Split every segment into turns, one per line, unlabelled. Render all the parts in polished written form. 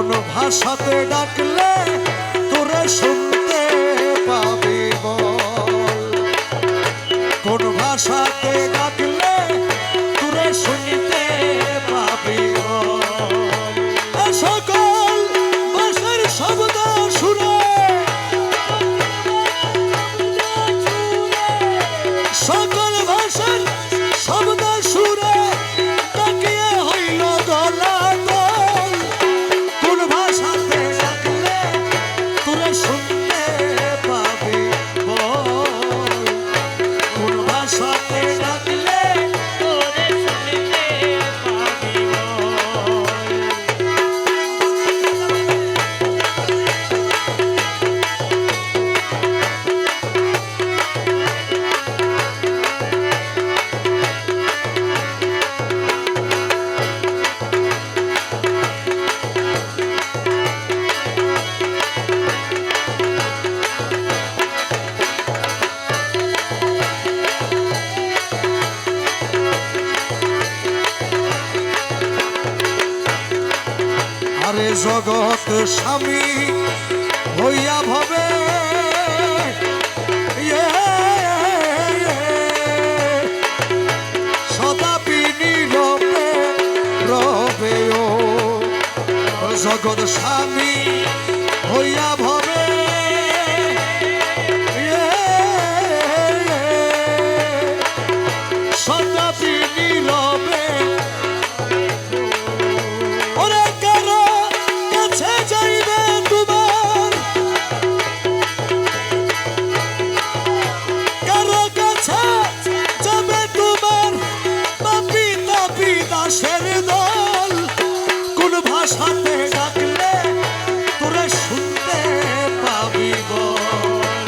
কোন ভাষাতে ডাকলে তোরে শুনতে পাবি বল, কোন ভাষাতে ডাকলে তোরে শুনতে পাবি বল। সকল ভাষার শব্দ শুনে, সকল ভাষার শব্দ শুনে তাকিয়ে হইল গলা দল, কোন ভাষাতে ডাকলে তোরে শুনতে পাবি বল, কোন ভাষাতে ডাকলে তোরে শুনতে পাবি বল। আরে জগৎ স্বামী হইয়া ভবে সদাপি নীরবে রবে, ও জগৎ স্বামী হইয়া ভবে সদাপি নীরবে। ওরে কারো কাছে যাইবে তোমার, কারো কাছে যাবে তোমার পাপী তাপী দাসের দল, কোন ভাষাতে ডাকলে তোরে শুনতে পাবি বল,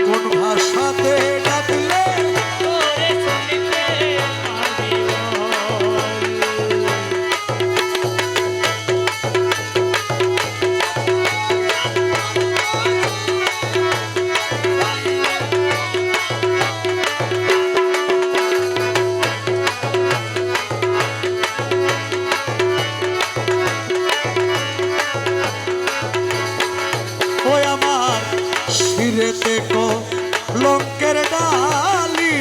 কোন ভাষাতে ডাকলে তোরে শুনতে পাবি বল। ওই আমার শিরেতে কলঙ্কের ডালি,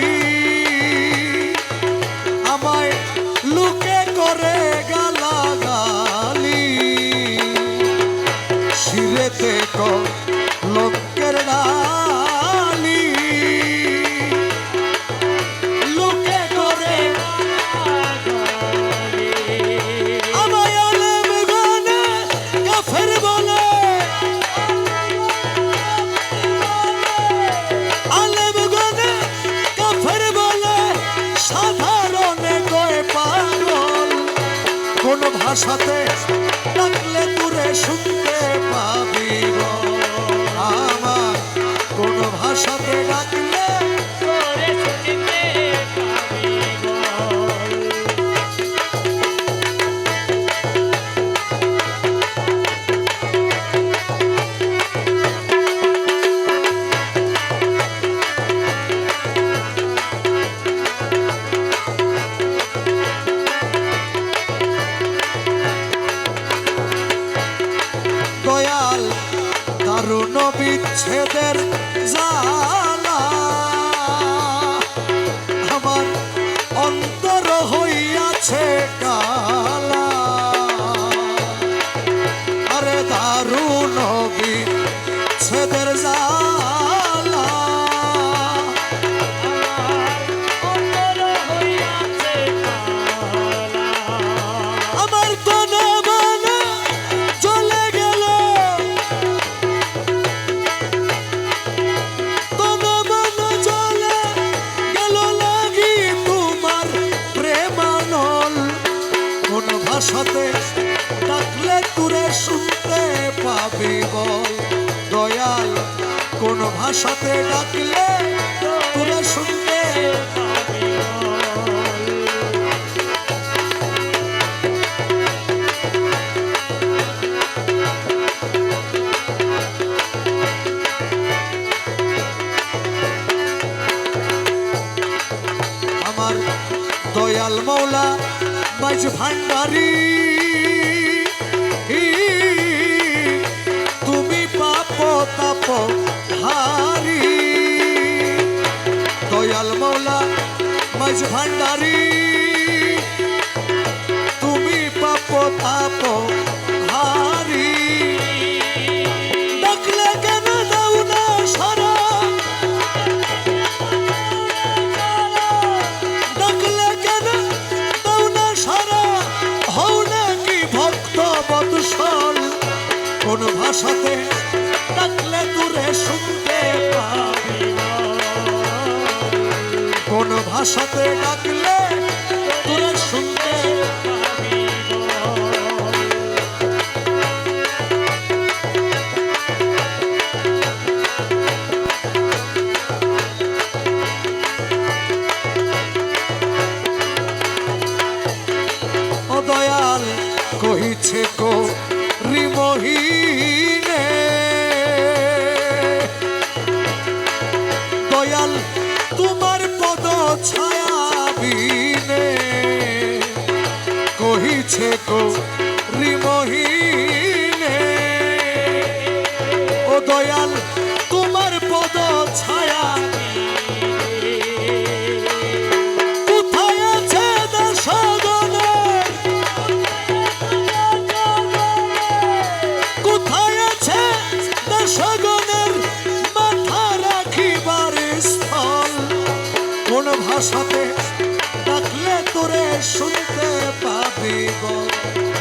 আমায় লোকে করে গালাগালি, শিরেতে কলঙ্কের ডালি লোকে করে গালাগালি, আমায় আলেম গানে কাফের বলে, আলেম গানে কাফের বলে, সাধারণে কয় পাগল, কোন ভাষাতে ডাকলে তোরে শুনতে পাবি বল, আমার কোন ভাষাতে ডাকলে তোরে শুনতে পাবি বল। দয়াল দারুণ বিচ্ছেদের জ্বালা, আমার অন্তর হইয়াছে কালা, আরে দারুণ বিচ্ছেদের জ্বালা, অন্তর হইয়াছে কালা, আমার তন মন চলে গেল, তন মন চলে গেল লাগি তোমার প্রেমানল, কোন ভাষাতে ডাকলে তোরে শুনতে পাবি বল, দয়াল কোন ভাষাতে ডাকলে তোরে শুনতে পাবি বল। আমার দয়াল মৌলা মাঝ ভান্ডারি নিজ ভান্ডারী তুমি পাপ তাপ হারি ডাকলে কেন দাও না সারা ডাকলে কেন দাও না সারা হও নাকি ভক্ত বৎসল কোন ভাষাতে ডাকলে দূরে শুনতে পাবি কোন ভাষাতে ডাকলে দূরে শুনতে পাবি ও দয়াল কহিছে কো রিমোহিনে দয়াল তোমার পদ ছায়া বিনে কহিছে কো রিমোহিনে ও দয়াল তোমার পদ ছায়া কোথায় আছে দশগণে কোথায় আছে দশগণের মাথা রাখিবার স্থল কোন ভাষাতে ডাকলে তোরে শুনতে পাবি বল